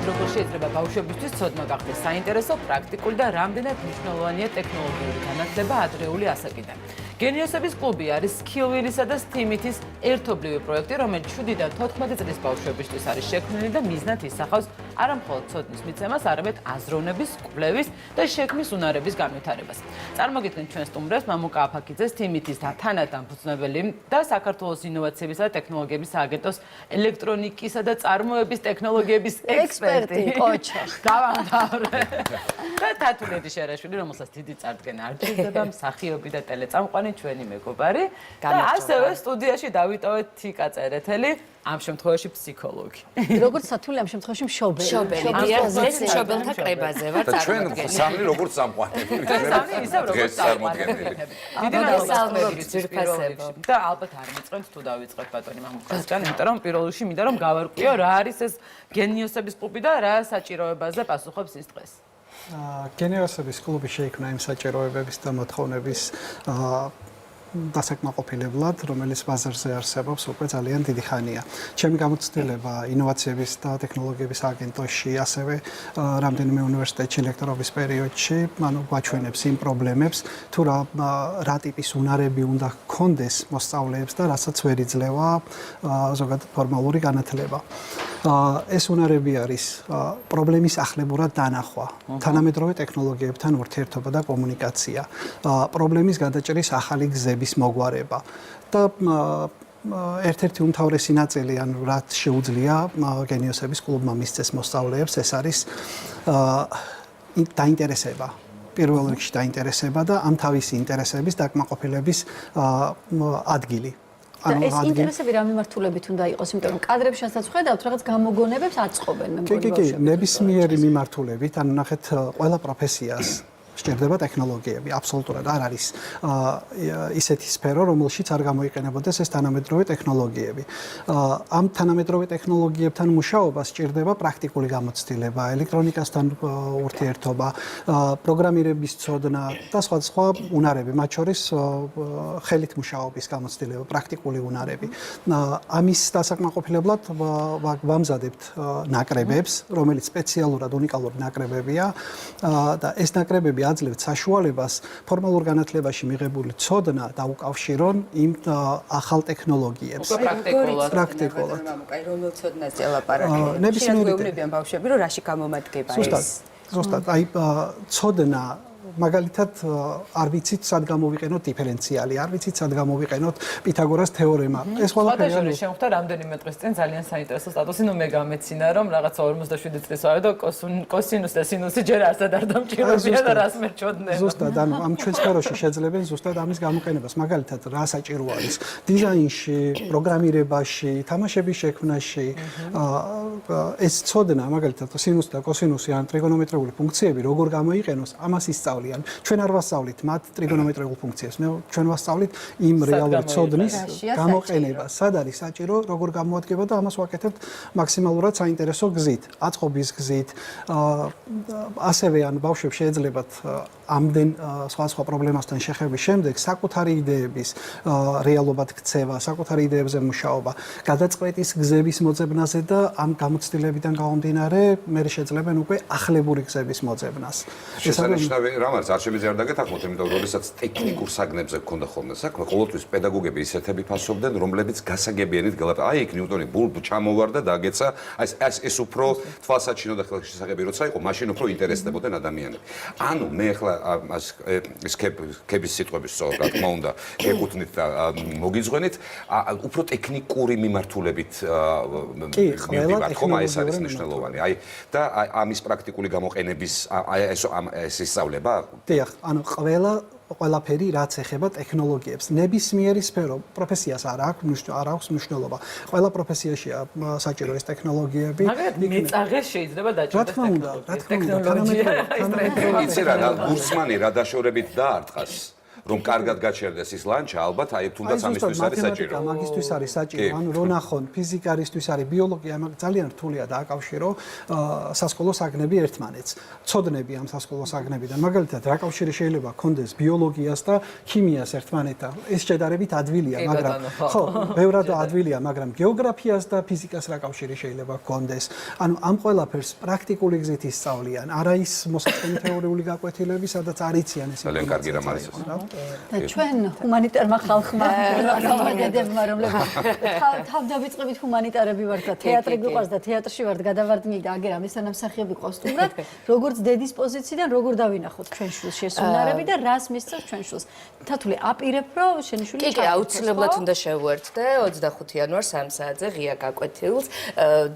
როგორ შეიძლება ბავშვებისთვის ცოდნა გახდეს საინტერესო, პრაქტიკული და რამდენად მნიშვნელოვანია ტექნოლოგიური განათლება ადრეული ასაკიდან. გენიოსების კლუბი არის სქილვილისა და STEAM-ის ერთობლივი პროექტი, რომელიც 7-დან 14 წლის ბავშვებისთვის არის შექმნილი და მიზნად ისახავს არა მხოლოდ ცოდნის მიცემას, არამედ აზროვნების, კვლევის და შექმნის უნარების განვითარებას. წარმოგიდგენთ ჩვენ სტუმრებს მამუკა აფაქიძე, STEAM-ის თანადამფუძნებელი და საქართველოს ინოვაციებისა და ტექნოლოგიების სააგენტოს ელექტრონიკისა და წარმოების ტექნოლოგიების ექსპერტი. კოჩო. დავამთავრე. და თათულედი შერაშვილი, რომელსაც დიდი წარდგენა არ ჭირდება, მსახიობი და ტელეწამყვანი ჩვენი მეგობარი და ასევე სტუდიაში დავიტოვეთ თიკა წერეთელი, ამ შემთხვევაში ფსიქოლოგი. როგორც სათული ამ შემთხვევაში მშობელი. ეს მშობელთა კრებაზე ვარ ჩვენ სამი როგორც წამყვანები. სამი ისევ როგორც წამყვანები. დიდი მადლობა ძირფასებო. და ალბათ არ მიწყენთ თუ დავიწყებთ ბატონი მამუკასთან, იმიტომ რომ პირველ რიგში მინდა რომ გავარკვიო რა არის ეს გენიოსების კლუბი და რა საჭიროებაზე პასუხობს ის დღეს. გენიოსების კლუბი შეიქმნა იმ საჭიროებების და მოთხოვნების დასაკმაყოფილებლად, რომელიც ბაზარზე არსებობს უკვე ძალიან დიდი ხანია. ჩემი გამოცდილება ინოვაციების და ტექნოლოგიების აგენტოში, ასევე რამდენიმე უნივერსიტეტში ლექტორობის პერიოდში, გვაჩვენებს იმ პრობლემებს, თუ რა ტიპის უნარები უნდა ჰქონდეს მოსწავლეებს და რასაც ვერ იძლევა ზოგადად ფორმალური განათლება. ეს უნარები არის პრობლემის ახლებურად დანახვა, თანამედროვე ტექნოლოგიებთან ურთიერთობა და კომუნიკაცია, პრობლემის გადაჭრის ახალი გზების მოგვარება და ერთ-ერთი უმთავრესი ნაწილი, ან რაც შეუძლია გენიოსების კლუბმა მისცეს მოსწავლეებს, ეს არის დაინტერესება. პირველ რიგში დაინტერესება და ამ თავისი ინტერესების დაკმაყოფილების ადგილი. ეს ინტერესები რა მიმართულებით უნდა იყოს, იმიტომ რომ კადრებში რასაც ხედავთ, რაღაც გამოგონებებს აწყობენ მე მგონი ბავშვები. კი, ნებისმიერი მიმართულებით, ანუ ნახეთ ყველა პროფესიას სჭირდება ტექნოლოგიები, აბსოლუტურად არ არის ისეთი სფერო, რომელშიც არ გამოიყენებოდეს ეს თანამედროვე ტექნოლოგიები. ამ თანამედროვე ტექნოლოგიებთან მუშაობა სჭირდება პრაქტიკული გამოცდილება, ელექტრონიკასთან ურთიერთობა, პროგრამირების ცოდნა და სხვა უნარები, მათ შორის ხელით მუშაობის გამოცდილება, პრაქტიკული უნარები. ამის დასაკმაყოფილებლად ვამზადებთ ნაკრებებს, რომელიც სპეციალურად უნიკალური ნაკრებებია და ეს ნაკრებები აძლევთ საშუალებას ფორმალურ განათლებაში მიღებული ცოდნა დაუკავშირონ იმ ახალ ტექნოლოგიებს. პრაქტიკულად. აი რომელ ცოდნაზე ლაპარაკობთ? ნებისმიერებიან ბავშვები, რომ რაში გამომადგება ეს? ზუსტად, აი ცოდნა მაგალითად არ ვიცით სად გამოვიყენოთ დიფერენციალი, არ ვიცით სად გამოვიყენოთ პითაგორას თეორემა. ეს ყველაფერი არის შემოხდა რამდენიმე დღის წინ ძალიან საინტერესო სტატუსი, ნუ მე გამეცინა რომ რაღაცა 47 წლის ვარ და კოსინუს და სინუსი ჯერ არსად არ დამჭირებია და რას მერჩოდნე. ზუსტად, ანუ ამ ჩვენ სფეროში შეძლებენ ზუსტად ამის გამოყენებას. მაგალითად, რა საჭირო არის დიზაინში, პროგრამირებაში, თამაშების შექმნაში. ეს ცოდნა, მაგალითად, სინუსი და კოსინუსი ან ტრიგონომეტრიული ფუნქციები როგორ გამოიყენოს, ამას ისწავლიან. ჩვენ არ ვასწავლით მათ ტრიგონომეტრიულ ფუნქციებს. ჩვენ ვასწავლით იმ რეალური ცოდნის გამოყენებას. სად არის საჭირო, როგორ გამოადგება და ამას ვაკეთებთ მაქსიმალურად საინტერესო გზით, აწყობის გზით. ასევე ან ბავშვებს შეეძლებათ ამდენ სხვა პრობლემასთან შეხების შემდეგ საკუთარი იდეების რეალობად ქცევა, საკუთარი იდეებზე მუშაობა, გადაწყვეტის გზების მოძებნაზე და ამ გამოცდილებიდან გამომდინარე მე შეძლებენ უკვე ახლებური გზების მოძებნას. შესანიშნავი რამ არის, არ შემიძლია არ დაგეთანხმოთ, იმიტომ რომ როდესაც ტექნიკურ საგნებზე გქონდა ხოლმე საქმე, ყოველთვის პედაგოგები ისეთები ფასობდნენ, რომლებიც გასაგებიანით გელაპარაკა. აი, იქ ნიუტონი ბულბ ჩამოვარდა და დაგეცა, ეს უფრო თვალსაჩინო და ხელშესახები როცა იყო, მაშინ უფრო ინტერესდებოდნენ ადამიანები. ანუ მე ახლა ეს კების სიტყვების სწორად რა თქმა უნდა, ეკუთვნით და მოგიძღვენით, უფრო ტექნიკური მიმართულებით მივდივართ, ხომ ეს არის მნიშვნელოვანი. აი და ამის პრაქტიკული გამოყენების ეს ისწავლება? დიახ, ანუ ყველაფერი რაც ეხება ტექნოლოგიებს, ნებისმიერი სფერო, პროფესიას არ აქვს მნიშვნელობა. ყველა პროფესიაშია საჭირო ეს ტექნოლოგიები. მაგრამ მიწაღეს შეიძლება დაჭირდეს ტექნოლოგია. იცი რა, გურსმანი რა დაშორებით დაარტყას. რომ კარგად გაჩერდეს ის ლანჩა, ალბათ აი თუნდაც ამისთვის არის საჭირო. მაგისთვის არის საჭირო, ანუ რო ნახონ ფიზიკარისთვის არის ბიოლოგია, მაგრამ ძალიან რთულია დააკავშირო სასკოლო საგნები ერთმანეთს. ცოდნები ამ სასკოლო საგნებიდან, მაგალითად, რა კავშირი შეიძლება ქონდეს ბიოლოგიას და ქიმიას ერთმანეთთან. ეს შედარებით ადვილია, მაგრამ ხო, ბევრად ადვილია, მაგრამ გეოგრაფიას და ფიზიკას რა კავშირი შეიძლება ქონდეს. ანუ ამ ყველაფერს პრაქტიკული გზით ისწავლიან. არა ის მოსაწყენი თეორიული გაკვეთილები, სადაც არიციან ეს. ძალიან კარგი რამ არის. და ჩვენ ჰუმანიტარმა ხალხმა რომლებმა თავდავიწყებით ჰუმანიტარები ვართ და თეატრი გვიყვარს და თეატრში ვართ გადავარდნილი და აგერ ამის თანამსახიობი ყოსტუმრად, როგორც დედის პოზიციიდან როგორ დავინახოთ ჩვენ შვილს შესუნარები და რას მისცემს ჩვენ შვილს. თათული აპირებ, რომ შენი შვილი კი, აუცილებლად უნდა შევუერთდე 25 იანვარს 3 საათზე ღია გაკვეთილს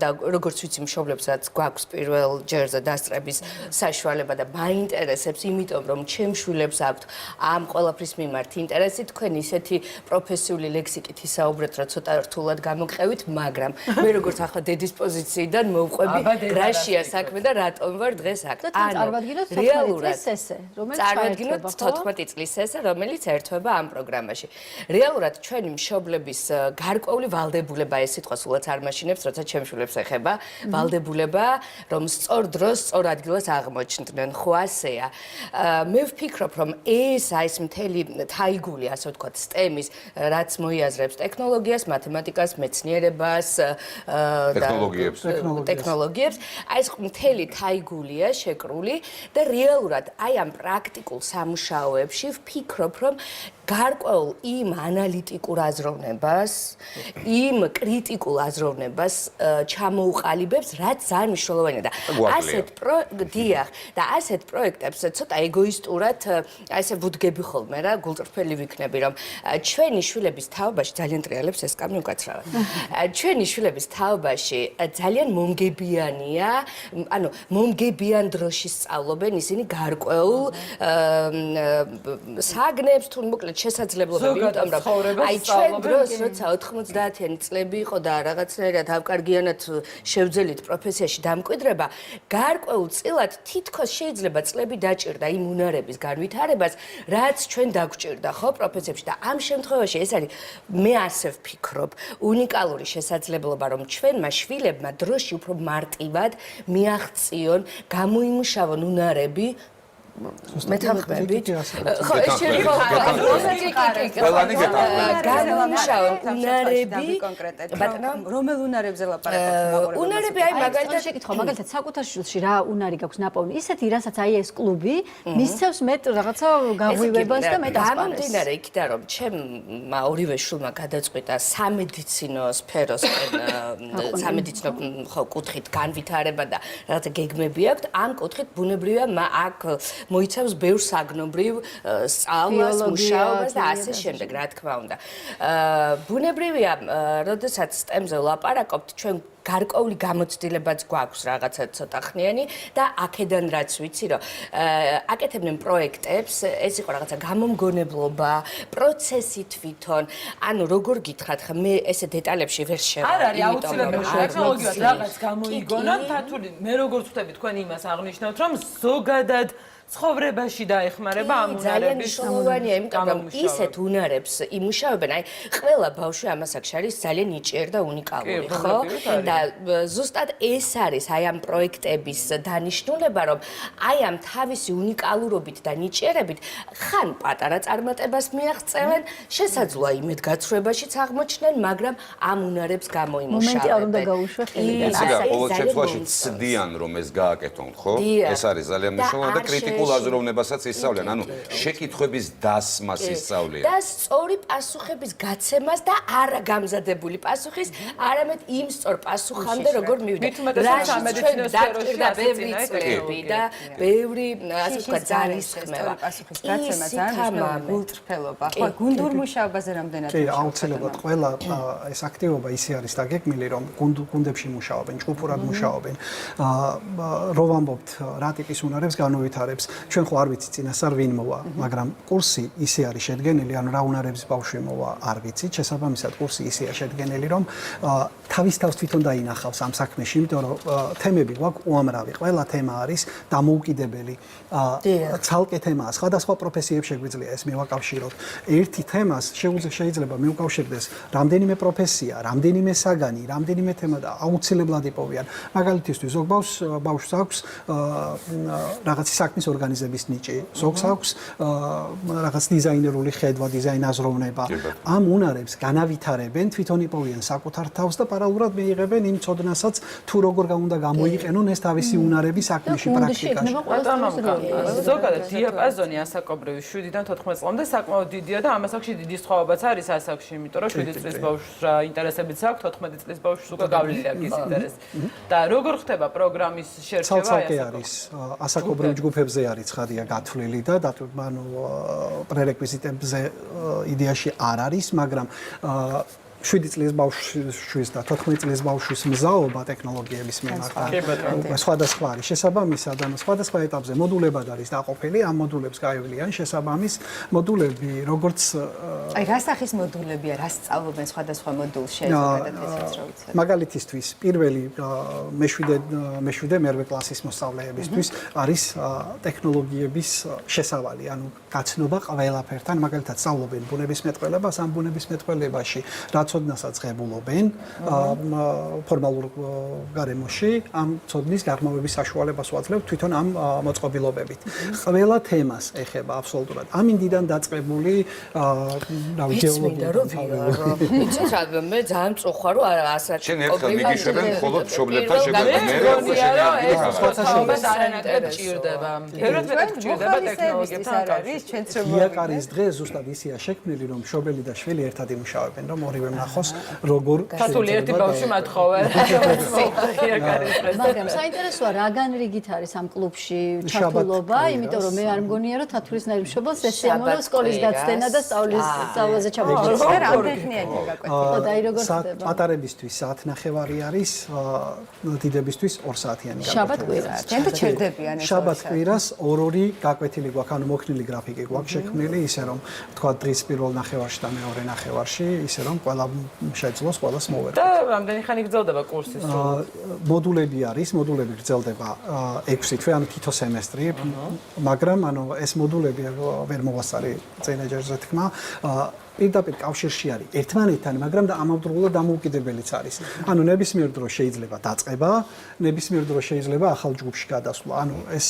და როგორც ვიცი მშობლებსაც გვაქვს პირველ ჯერზე დასწრების საშუალება და მაინტერესებს, იმიტომ რომ ჩემ შვილებს აქვთ ამ ყველაფრის მიმართ ინტერესი, თქვენ ისეთი პროფესიული ლექსიკით ისაუბრეთ, რომ ცოტა რთულად გამოგყევით, მაგრამ მე როგორც ახლა დედის პოზიციიდან მოვყვები, რაშია საქმე და რატომ ვარ დღეს აქ. წარმოვადგინოთ 14 წლის ესე, რომელიც წარმოვადგინოთ 14 წლის ესე, რომელიც ერთვება ამ პროგრამაში. რეალურად ჩვენი მშობლების გარკვეული ვალდებულება ეს სიტყვა სულაც არ მაშინებს, როცა ჩემ შვილებს ეხება, ვალდებულება, რომ სწორ დროს, სწორ ადგილას აღმოჩნდნენ, ხო ასეა. მე ვფიქრობ, რომ ეს ეს მთელი თაიგული, ასე ვთქვათ, STEM-ის, რაც მოიაზრებს ტექნოლოგიას, მათემატიკას, მეცნიერებას და ტექნოლოგიებს, აი ეს მთელი თაიგულია შეკრული და რეალურად აი ამ პრაქტიკულ სამუშაოებში ვფიქრობ, რომ გარკვეულ იმ ანალიტიკურ აზროვნებას, იმ კრიტიკულ აზროვნებას ჩამოუყალიბებს, რაც ძალიან მნიშვნელოვანია და ასეთ პროექტებს ცოტა ეგოისტურად აი ესე ვუდგები ხოლმე რა, გულწრფელი ვიქნები, რომ ჩვენი შვილების თაობაში ძალიან ტრიალებს ეს კამი უკაცრავად. ჩვენი შვილების თაობაში ძალიან მომგებიანია, ანუ მომგებიან დროში სწავლობენ ისინი გარკვეულ საგნებს თუ მოკლედ შესაძლებლობები, იმიტომ რომ აი ჩვენ დროს როცა 90-იანი წლები იყო და რაღაცნაირად ავკარგიანად შევძელით პროფესიაში დამკვიდრება, გარკვეულწილად თითქოს შეიძლება წლები დაჭირდა იმ უნარების განვითარებას, რაც ჩვენ დაგვჭირდა, ხო, პროფესიებში და ამ შემთხვევაში ეს არის მე ასე ვფიქრობ, უნიკალური შესაძლებლობა, რომ ჩვენმა შვილებმა დროში უფრო მარტივად მიაღწიონ, გამოიმუშავონ უნარები მეთანხმებით. ხო, ეს შეიძლება ყველანი გამოიმუშავონ უნარები, ბატონო, რომელ უნარებზე ლაპარაკობთ? უნარები აი მაგალითად შეკითხვა, მაგალითად საკუთარ შვილში რა უნარი გაქვს ნაპოვნი? ისეთი, რასაც აი ეს კლუბი მისცემს მეტ რაღაცა გაღვივებას და მეტ ასპარეზს. გამომდინარე იქიდან, რომ ჩემმა ორივე შვილმა გადაწყვიტა სამედიცინო სფეროსკენ, სამედიცინო კუთხით განვითარება და რაღაცა გეგმები აქვს, ამ კუთხით ბუნებრივია აქ მოიცავს ბევრ საგნობრივ სწავლას, მუშაობას და ასე შემდეგ, რა თქმა უნდა. ბუნებრივია, როდესაც STEM-ზე ლაპარაკობთ, ჩვენ გარკვეული გამოცდილებაც გვაქვს რაღაცა ცოტა ხნიანი და აქედან რაც ვიცი, რომ აკეთებდნენ პროექტებს, ეს იყო რაღაცა გამომგონებლობა, პროცესი თვითონ, ანუ როგორ გითხრათ, ხა მე ესე დეტალებში ვერ შევა. არ არის აუცილებელი ტექნოლოგიას რაღაც გამოიგონოთ, თათული მე როგორ ვხვდები თქვენ იმას აღნიშნავთ, რომ ზოგადად ცხოვრებაში დაეხმარება ამ უნარების ძალიან მნიშვნელოვანია, იმიტომ რომ ისეთ უნარებს იმუშავებენ, აი ყველა ბავშვი ამას აქ არის ძალიან ნიჭიერი და უნიკალური, ხო? და ზუსტად ეს არის აი ამ პროექტების დანიშნულება, რომ აი ამ თავისი უნიკალურობით და ნიჭიერებით ხან პატარა წარმატებას მიაღწევენ, შესაძლოა იმედგაცრუებაშიც აღმოჩნდნენ, მაგრამ ამ უნარებს გამოიმუშავებენ. მომენტი არ უნდა გაუშვე ხელი. ყოველ შემთხვევაში ცდიან რომ ეს გააკეთონ, ხო? ეს არის ძალიან მნიშვნელოვანი და კრიტიკული აზროვნებასაც ისწავლიან, ანუ შეკითხვების დასმას ისწავლიან. და სწორი პასუხების გაცემას და არა გამზადებული პასუხის, არამედ იმ სწორ პასუხამდე როგორ მივიდა. რაშიც სამედიცინო სფეროში და ბევრი წლები და ბევრი, ასე ვთქვათ, ძალისხმევა. პასუხის გაცემა ძალიან გულწრფელობა. ხო, გუნდურ მუშაობაზე რამდენად კი, აუცილებლად ყველა ეს აქტივობა ისე არის დაგეგმილი, რომ გუნდებში მუშაობენ, ჯგუფურად მუშაობენ. რო ვამბობთ, რა ტიპის უნარებს განუვითარებს, ჩვენ ხო არ ვიცით წინასწარ ვინ მოვა, მაგრამ კურსი ისე არის შედგენილი, ანუ რა უნარების ბავშვი მოვა, არ ვიცით. შესაბამისად კურსი ისეა შედგენილი, რომ თავის თავს თვითონ დაინახავს ამ საქმეში, იმიტომ რომ თემები გვაქვს უამრავი. ყველა თემა არის დამოუკიდებელი. ცალკე თემაა, სხვადასხვა პროფესიებს შეგვიძლია ეს მივაკავშიროთ. ერთი თემას შეიძლება მიუკავშირდეს რამდენიმე პროფესია, რამდენიმე საგანი, რამდენიმე თემა და აუცილებლად იპოვიან. მაგალითისთვის ზოგ ბავშვს აქვს რაღაცი საქმის ორგანიზების ნიჭი, ზოგს აქვს რაღაც დიზაინერული ხედვა, დიზაინაზროვნება. ამ უნარებს განავითარებენ, თვითონ იპოვიან საკუთარ თავს და პარალელურად მიიღებენ იმ ცოდნასაც, თუ როგორ უნდა გამოიყენონ ეს თავისი უნარები საქმეში პრაქტიკაში. ზოგადად დიაპაზონი ასაკობრივი 7-დან 14 წლამდე საკმაოდ დიდია და ამას აქვს დიდი სხვაობაც არის ასაკში, იმიტომ რომ 7 წლის ბავშვს რა ინტერესებიც აქვს, 14 წლის ბავშვს უკვე გავლილი აქვს ის ინტერესი. და როგორ ხდება პროგრამის შერჩევა? ცალ-ცალკე არის ასაკობრივ ჯგუფებზე არის ცხადია გათვლილი და ანუ პრერეკვიზიტებზე იდეაში არ არის, მაგრამ 7 წლის ბავშვის და 14 წლის ბავშვის მზაობა ტექნოლოგიების მიმართ სხვადასხვა არის. შესაბამისად, ანუ სხვადასხვა ეტაპზე მოდულებად არის დაყოფილი, ამ მოდულებს გაივლიან შესაბამის მოდულები, როგორც აი რა სახის მოდულებია, რა სწავლობენ სხვადასხვა მოდულში, ზოგადად რო ვიცი. მაგალითისთვის, პირველი მე-7 მერვე კლასის მოსწავლეებისთვის არის ტექნოლოგიების შესავალი, ანუ გაცნობა ყველაფერთან, მაგალითად სწავლობენ ბუნებისმეტყველებას, ამ ბუნებისმეტყველებაში რაც ცოდნასაც ღებულობენ ფორმალურ გარემოში ამ ცოდნის გაღრმავების საშუალებას ვაძლევთ თვითონ ამ მოწყობილობებით. ყველა თემას ეხება აბსოლუტურად. ამინდიდან დაწყებული გეოლოგია იცით რა მე ძალიან წუხარ რომ ასაკ შენ ერთხელ მიგიშვებენ მხოლოდ მშობლებთან შეგვიძლია მე ეს არანაკლებ ჭირდება. ფერად მეტად ჭირდება ტექნოლოგიებთან კავშირში. იაკარის დღე ზუსტად ისეა შექმნილი რომ მშობელი და შვილი ერთად იმუშავებენ რომ ორივე ნახოს როგორ ქართული ერთი ბავშვი მათხოვე. მაგრამ საინტერესოა რაგან რიგით არის ამ კლუბში ჩართულობა, იმიტომ რომ მე არ მგონია რომ თათურისნაირ მშობელს ეს შემოვა სკოლის გაცდენა და სწავლაზე ჩამოყალიბება. და რამდენხნიანი გაკვეთილი. და აი როგორ ხდება? პატარებისთვის საათნახევარი არის, დიდებისთვის 2 საათიანი გაკვეთილი. შაბათ-კვირა. ჩვენ და ჩერდებიან ეს. შაბათ-კვირას 2 გაკვეთილი გვაქვს, ანუ მოქნილი გრაფიკი გვაქვს შექმნილი, ისე რომ თქვა დღის პირველ ნახევარში და მეორე ნახევარში, ისე რომ ყველა შეძლოს ყველას მოვერგოთ. და რამდენი ხანი გრძელდება კურსის სრული? მოდულები არის, მოდულები გრძელდება 6 თვე, ანუ თითო სემესტრი, მაგრამ ანუ ეს მოდულები ვერ მოვასწარი წინაჯერზე თქმა, პირდაპირ კავშირში არის ერთმანეთთან, მაგრამ და ამავდროულად დამოუკიდებელიც არის. ანუ ნებისმიერ დროს შეიძლება დაწყება, ნებისმიერ დროს შეიძლება ახალ ჯგუფში გადასვლა. ანუ ეს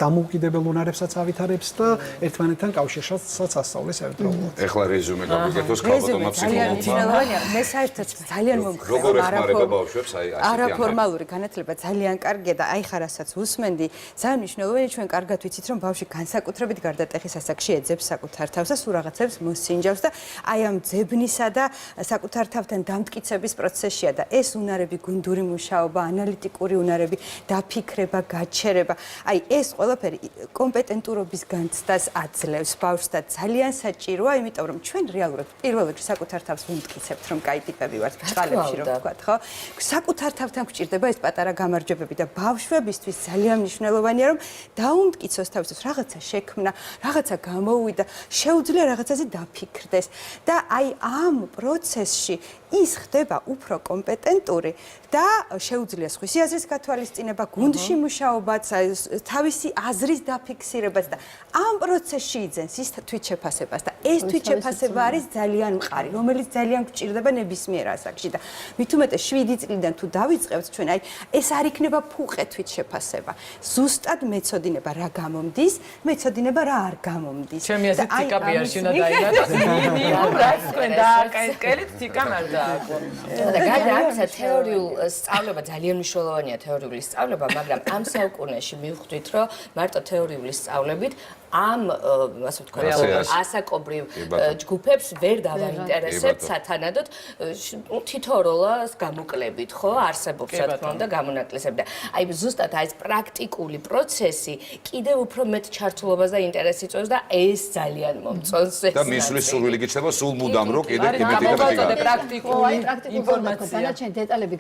დამოუკიდებელ უნარებსაც ავითარებს და ერთმანეთთან კავშირშიც ასწავლის ერთდროულად. ეხლა რეზუმე გაგვიკეთოს ქალბატონმა ფსიქოლოგმა. მე საერთოდ ძალიან მომხდარა. როგორ ეხმარება ბავშვებს აი ასეთი არაფორმალური განათლება ძალიან კარგია და აი ხარ რასაც უსმენდი, ძალიან მნიშვნელოვანია ჩვენ კარგად ვიცით რომ ბავშვი განსაკუთრებით გარდატეხის ასაკში ეძებს საკუთარ თავს და სულ რაღაცებს მოსინჯავს და აი ამ ძებნისა და საკუთარ თავთან დამტკიცების პროცესშია და ეს უნარები, გუნდური მუშაობა, ანალიტიკური უნარები, დაფიქრება, გაჩერება, აი ეს ყველაფერი კომპეტენტურობის განცდას აძლევს ბავშვს და ძალიან საჭიროა, იმიტომ რომ ჩვენ რეალურად პირველ რიგში საკუთარ თავს ვიმტკიცებთ, რომ კაი ტიპები ვართ, ბჭყალებში რომ ვთქვათ, ხო? საკუთარ თავთან გვჭირდება ეს პატარა გამარჯვებები და ბავშვებისთვის ძალიან მნიშვნელოვანია, რომ დაუმტკიცოს თავისთვის რაღაცა შექმნა, რაღაცა გამოუვიდა, შეუძლია რაღაცაზე დაფიქრდეს. და აი ამ პროცესში ის ხდება უფრო კომპეტენტური და შეუძლია სხვისი აზრის გათვალისწინება, გუნდში მუშაობაც, თავისი აზრის დაფიქსირებაც და ამ პროცესში იძენს ის თვითშეფასებას და ეს თვითშეფასება არის ძალიან მყარი, რომელიც ძალიან გვჭირდება ნებისმიერ ასაკში და მით უმეტეს 7 წლიდან თუ დავიწყებთ ჩვენ, აი ეს არ იქნება ფუყე თვითშეფასება. ზუსტად მეცოდინება რა გამომდის, მეცოდინება რა არ გამომდის. ჩემი აზრით თიკაპიაში უნდა დაინახოს. მინიმუმ რაც თქვენ დააკეთეთ, თიკამ არ დააკლო. და გადააცა თეორიულ სწავლება ძალიან მნიშვნელოვანია თეორიული სწავლება, მაგრამ ამ საუკუნეში მივხვდით, რომ მარტო თეორიული სწავლებით ამ ასე ვთქვათ, ასაკობრივ ჯგუფებს ვერ დავაინტერესებთ სათანადოდ თითოეულს გამოკლებით, ხო, არსებობს რა თქმა უნდა გამონაკლისები და აი ზუსტად აი ეს პრაქტიკული პროცესი კიდევ უფრო მეტ ჩართულობას და ინტერესს იწვევს და ეს ძალიან მომწონს ეს. და მისვლის სურვილი გიჩნდება სულ მუდამ რომ კიდევ იმედი და პრაქტიკული ინფორმაცია. დანარჩენი დეტალები